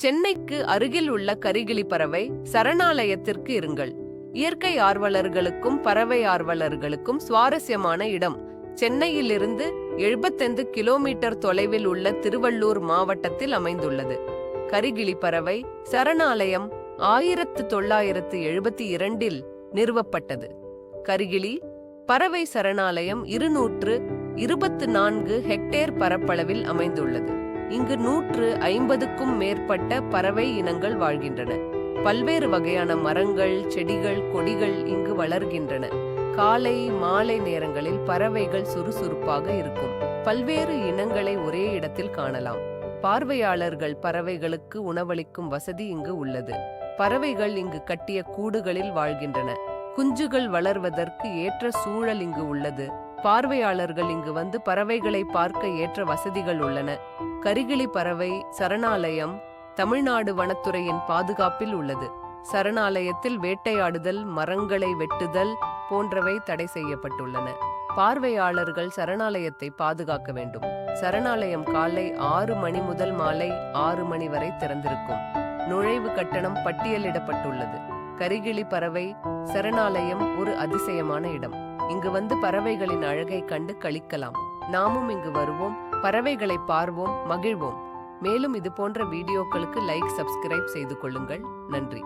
சென்னைக்கு அருகில் உள்ள கரிகிலி பறவை சரணாலயத்திற்கு இருங்கள். இயற்கை ஆர்வலர்களுக்கும் பறவை ஆர்வலர்களுக்கும் சுவாரஸ்யமான இடம். சென்னையிலிருந்து 75 கிலோமீட்டர் தொலைவில் உள்ள திருவள்ளூர் மாவட்டத்தில் அமைந்துள்ளது. கரிகிலி பறவை சரணாலயம் 1972 நிறுவப்பட்டது. கரிகிலி பறவை சரணாலயம் 224 ஹெக்டேர் பரப்பளவில் அமைந்துள்ளது. இங்கு 150க்கும் மேற்பட்ட பறவை இனங்கள் வாழ்கின்றன. பல்வேறு வகையான மரங்கள், செடிகள், கொடிகள் இங்கு வளர்கின்றன. காலை மாலை நேரங்களில் பறவைகள் சுறுசுறுப்பாக இருக்கும். பல்வேறு இனங்களை ஒரே இடத்தில் காணலாம். பார்வையாளர்கள் பறவைகளுக்கு உணவளிக்கும் வசதி இங்கு உள்ளது. பறவைகள் இங்கு கட்டிய கூடுகளில் வாழ்கின்றன. குஞ்சுகள் வளர்வதற்கு ஏற்ற சூழல் இங்கு உள்ளது. பார்வையாளர்கள் இங்கு வந்து பறவைகளை பார்க்க ஏற்ற வசதிகள் உள்ளன. கரிகிலி பறவை சரணாலயம் தமிழ்நாடு வனத்துறையின் பாதுகாப்பில் உள்ளது. சரணாலயத்தில் வேட்டையாடுதல், மரங்களை வெட்டுதல் போன்றவை தடை செய்யப்பட்டுள்ளன. பார்வையாளர்கள் சரணாலயத்தை பாதுகாக்க வேண்டும். சரணாலயம் காலை 6 மணி முதல் மாலை 6 மணி வரை திறந்திருக்கும். நுழைவு கட்டணம் பட்டியலிடப்பட்டுள்ளது. கரிகிலி பறவை சரணாலயம் ஒரு அதிசயமான இடம். இங்கு வந்து பறவைகளின் அழகை கண்டு களிக்கலாம். நாமும் இங்கு வருவோம், பறவைகளை பார்வோம், மகிழ்வோம். மேலும் இது போன்ற வீடியோக்களுக்கு லைக், சப்ஸ்கிரைப் செய்து கொள்ளுங்கள். நன்றி.